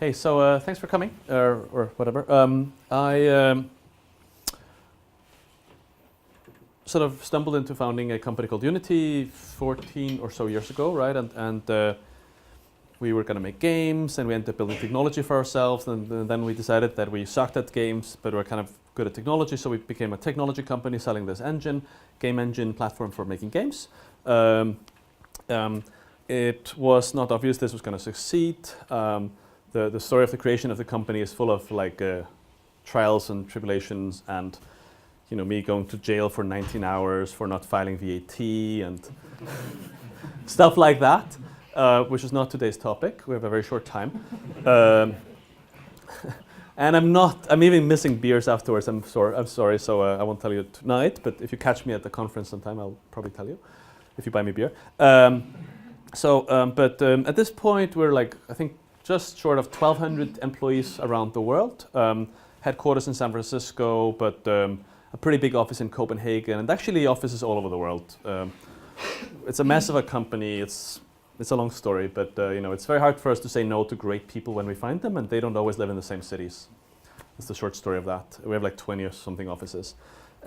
Hey, so thanks for coming, or whatever. I sort of stumbled into founding a company called Unity 14 or so years ago, right? And we were going to make games, and we ended up building technology for ourselves. And then we decided that we sucked at games, but we're kind of good at technology, so we became a technology company selling this game engine platform for making games. It was not obvious this was going to succeed. The story of the creation of the company is full of trials and tribulations, and me going to jail for 19 hours for not filing VAT and stuff like that, which is not today's topic. We have a very short time. And I'm even missing beers afterwards. I'm sorry, so I won't tell you tonight, but if you catch me at the conference sometime, I'll probably tell you, if you buy me beer. But at this point, we're I think, just short of 1,200 employees around the world. Headquarters in San Francisco, but a pretty big office in Copenhagen, and actually offices all over the world. It's a mess of a company. It's a long story, but it's very hard for us to say no to great people when we find them, and they don't always live in the same cities. That's the short story of that. We have 20 or something offices.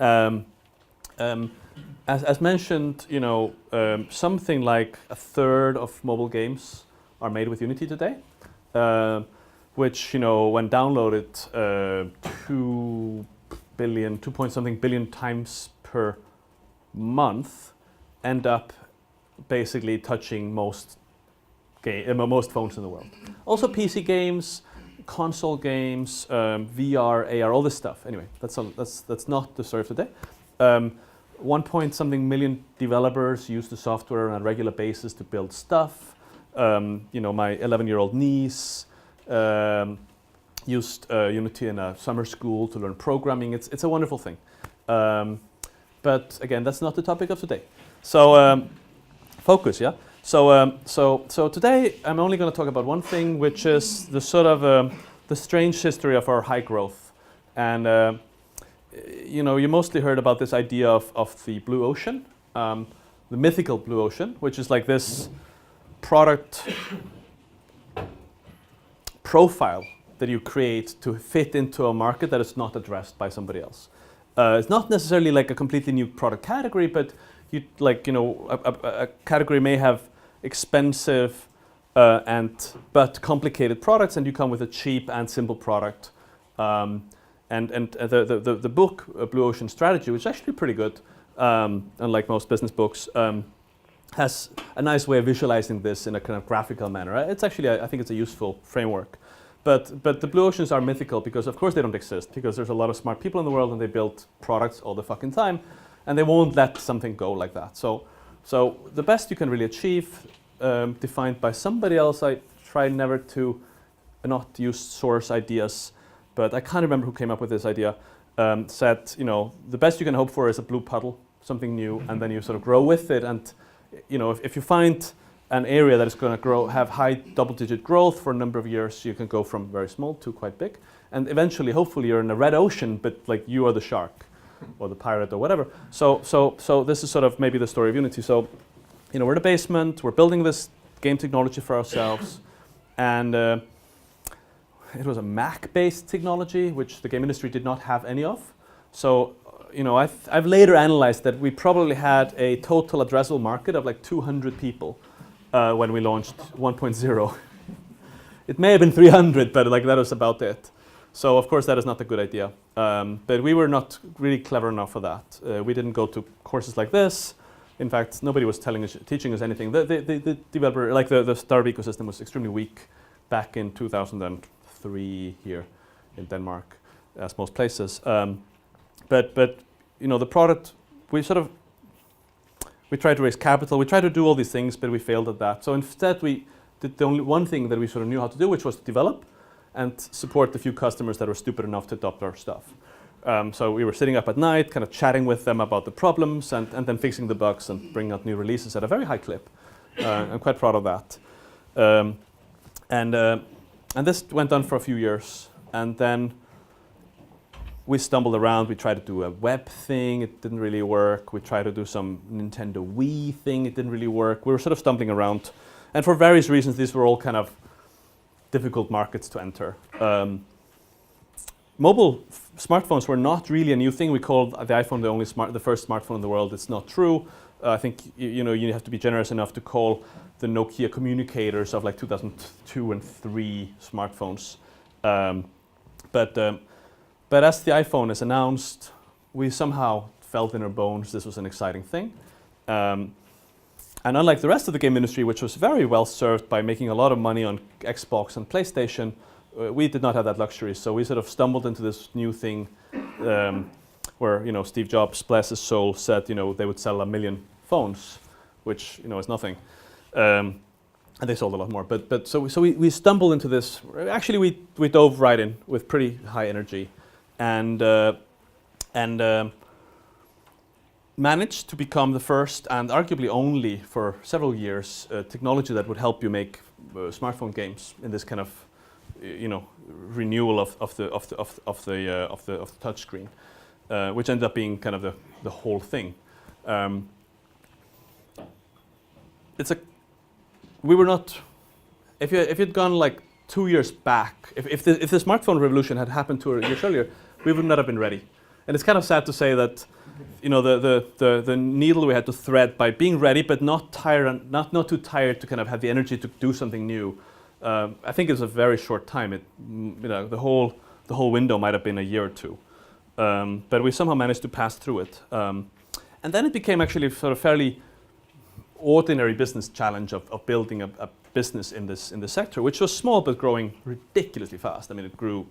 As mentioned, something like a third of mobile games are made with Unity today, which when downloaded 2 point something billion times per month, end up basically touching most phones in the world. Also PC games, console games, VR, AR, all this stuff. Anyway, that's not the story of today. 1 point something million developers use the software on a regular basis to build stuff. My 11-year-old niece used Unity in a summer school to learn programming. It's a wonderful thing. But again, that's not the topic of today. So focus, yeah? So today I'm only going to talk about one thing, which is the sort of the strange history of our high growth. And you mostly heard about this idea of the blue ocean, the mythical blue ocean, which is like this product profile that you create to fit into a market that is not addressed by somebody else. It's not necessarily like a completely new product category, but a category may have expensive but complicated products, and you come with a cheap and simple product. And the book Blue Ocean Strategy, which is actually pretty good, unlike most business books, has a nice way of visualizing this in a kind of graphical manner. It's actually, I think it's a useful framework. But the blue oceans are mythical because, of course, they don't exist, because there's a lot of smart people in the world and they build products all the fucking time, and they won't let something go like that. So the best you can really achieve, defined by somebody else, I try never to not use source ideas, but I can't remember who came up with this idea, said, the best you can hope for is a blue puddle, something new, and then you sort of grow with it. And if you find an area that is going to have high double-digit growth for a number of years, you can go from very small to quite big. And eventually, hopefully, you're in a red ocean, but you are the shark or the pirate or whatever. So this is sort of maybe the story of Unity. So, we're in the basement, we're building this game technology for ourselves, and it was a Mac-based technology, which the game industry did not have any of. So, I've later analyzed that we probably had a total addressable market of 200 people when we launched 1.0. It may have been 300, but that was about it. So of course that is not a good idea. But we were not really clever enough for that. We didn't go to courses like this. In fact, nobody was teaching us anything. The developer, the startup ecosystem, was extremely weak back in 2003 here in Denmark, as most places. But the product, we tried to raise capital, we tried to do all these things, but we failed at that. So instead we did the only one thing that we sort of knew how to do, which was to develop and support the few customers that were stupid enough to adopt our stuff. So we were sitting up at night, kind of chatting with them about the problems and then fixing the bugs and bringing out new releases at a very high clip. I'm quite proud of that. And this went on for a few years, and then we stumbled around. We tried to do a web thing, it didn't really work. We tried to do some Nintendo Wii thing, it didn't really work. We were sort of stumbling around, and for various reasons these were all kind of difficult markets to enter. Mobile smartphones were not really a new thing. We called the iPhone the first smartphone in the world. It's not true. I think you have to be generous enough to call the Nokia communicators of like 2002 and 3 smartphones. But as the iPhone is announced, we somehow felt in our bones this was an exciting thing. And unlike the rest of the game industry, which was very well served by making a lot of money on Xbox and PlayStation, we did not have that luxury. So we sort of stumbled into this new thing where Steve Jobs, bless his soul, said they would sell 1 million phones, which is nothing. And they sold a lot more. But so we stumbled into this. Actually, we dove right in with pretty high energy, and managed to become the first and arguably only for several years technology that would help you make smartphone games in this kind of renewal of the touchscreen, which ended up being kind of the whole thing. We were not. If you'd gone like 2 years back, if the smartphone revolution had happened 2 years earlier, we would not have been ready. And it's kind of sad to say that the needle we had to thread by being ready, but not not too tired to kind of have the energy to do something new. I think it was a very short time. The whole window might have been a year or two, but we somehow managed to pass through it. And then it became actually sort of fairly ordinary business challenge of building a business in this sector, which was small but growing ridiculously fast. I mean, it grew,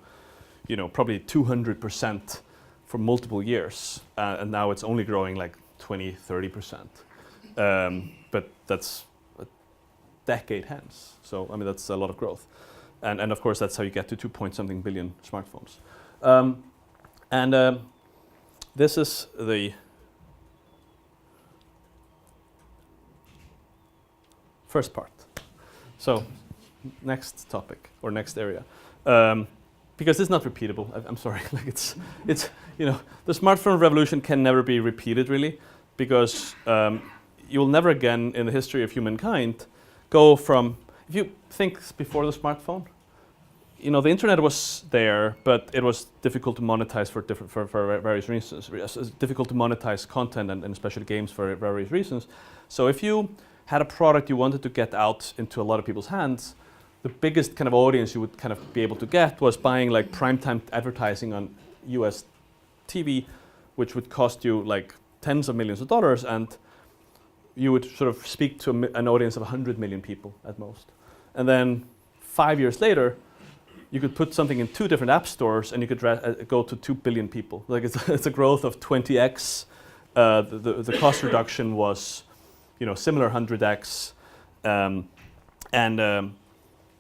probably 200% for multiple years, and now it's only growing like 20-30%. But that's a decade hence. So I mean, that's a lot of growth, and of course that's how you get to 2-point-something billion smartphones. This is the first part. So next topic or next area, because it's not repeatable. I'm sorry. Like it's the smartphone revolution can never be repeated really, because you will never again in the history of humankind go from, if you think before the smartphone, the internet was there, but it was difficult to monetize for various reasons. It's difficult to monetize content and especially games for various reasons. So if you had a product you wanted to get out into a lot of people's hands, the biggest kind of audience you would kind of be able to get was buying like primetime advertising on US TV, which would cost you like tens of millions of dollars, and you would sort of speak to an audience of 100 million people at most. And then 5 years later, you could put something in 2 different app stores and you could go to 2 billion people. Like it's a growth of 20x. The cost reduction was similar 100x,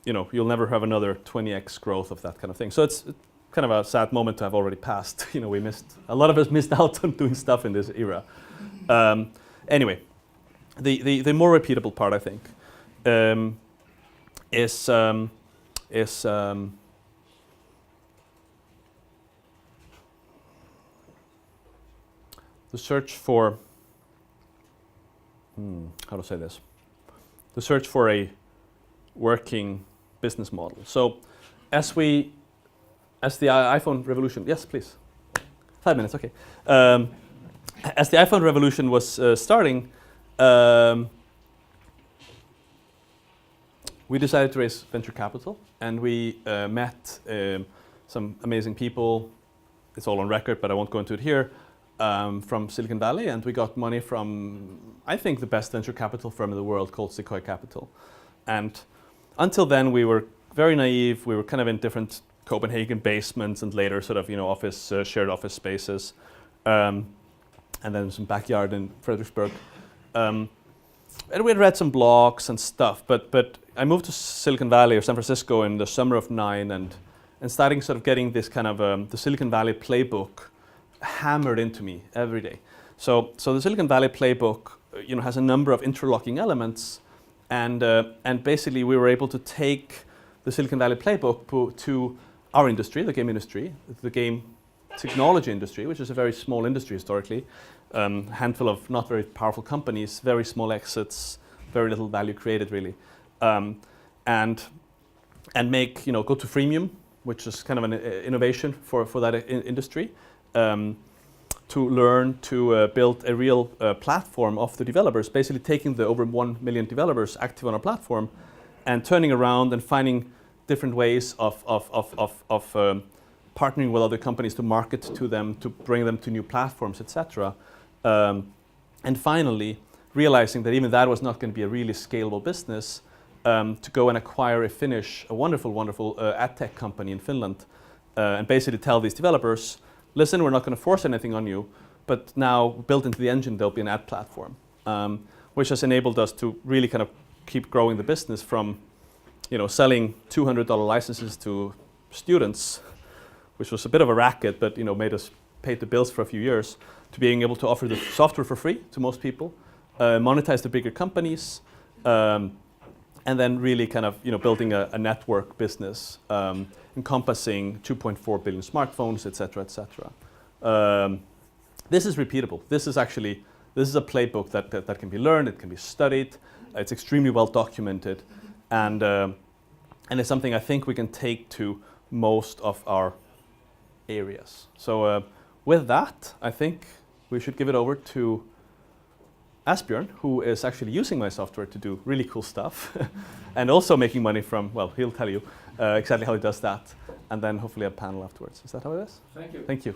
you'll never have another 20x growth of that kind of thing. So it's kind of a sad moment to have already passed. A lot of us missed out on doing stuff in this era. Anyway, the more repeatable part, I think, is the search for. How to say this? The search for a working business model. So, as the iPhone revolution, yes, please. 5 minutes, okay. As the iPhone revolution was starting, we decided to raise venture capital, and we met some amazing people. It's all on record, but I won't go into it here. From Silicon Valley, and we got money from, I think, the best venture capital firm in the world called Sequoia Capital. And until then, we were very naive. We were kind of in different Copenhagen basements and later sort of, shared office spaces, and then some backyard in Fredericksburg. And we had read some blogs and stuff, but I moved to Silicon Valley or San Francisco in the summer of '09 and starting sort of getting this kind of the Silicon Valley playbook hammered into me every day. So the Silicon Valley playbook, has a number of interlocking elements, and basically we were able to take the Silicon Valley playbook to our industry, the game industry, the game technology industry, which is a very small industry historically, handful of not very powerful companies, very small exits, very little value created really, and and go to freemium, which is kind of an innovation for that industry, to learn to build a real platform of the developers, basically taking the over 1 million developers active on our platform and turning around and finding different ways of partnering with other companies to market to them, to bring them to new platforms, etc. And finally, realizing that even that was not going to be a really scalable business, to go and acquire a wonderful ad tech company in Finland, and basically tell these developers, listen, we're not going to force anything on you, but now built into the engine there'll be an ad platform, which has enabled us to really kind of keep growing the business from selling $200 licenses to students, which was a bit of a racket, but made us pay the bills for a few years, to being able to offer the software for free to most people, monetize the bigger companies, and then really kind of building a network business encompassing 2.4 billion smartphones, etc., etc. This is repeatable. This is a playbook that can be learned. It can be studied. It's extremely well documented, and it's something I think we can take to most of our areas. So with that, I think we should give it over to Asbjørn, who is actually using my software to do really cool stuff and also making money from, well, he'll tell you exactly how he does that, and then hopefully a panel afterwards. Is that how it is? Thank you. Thank you.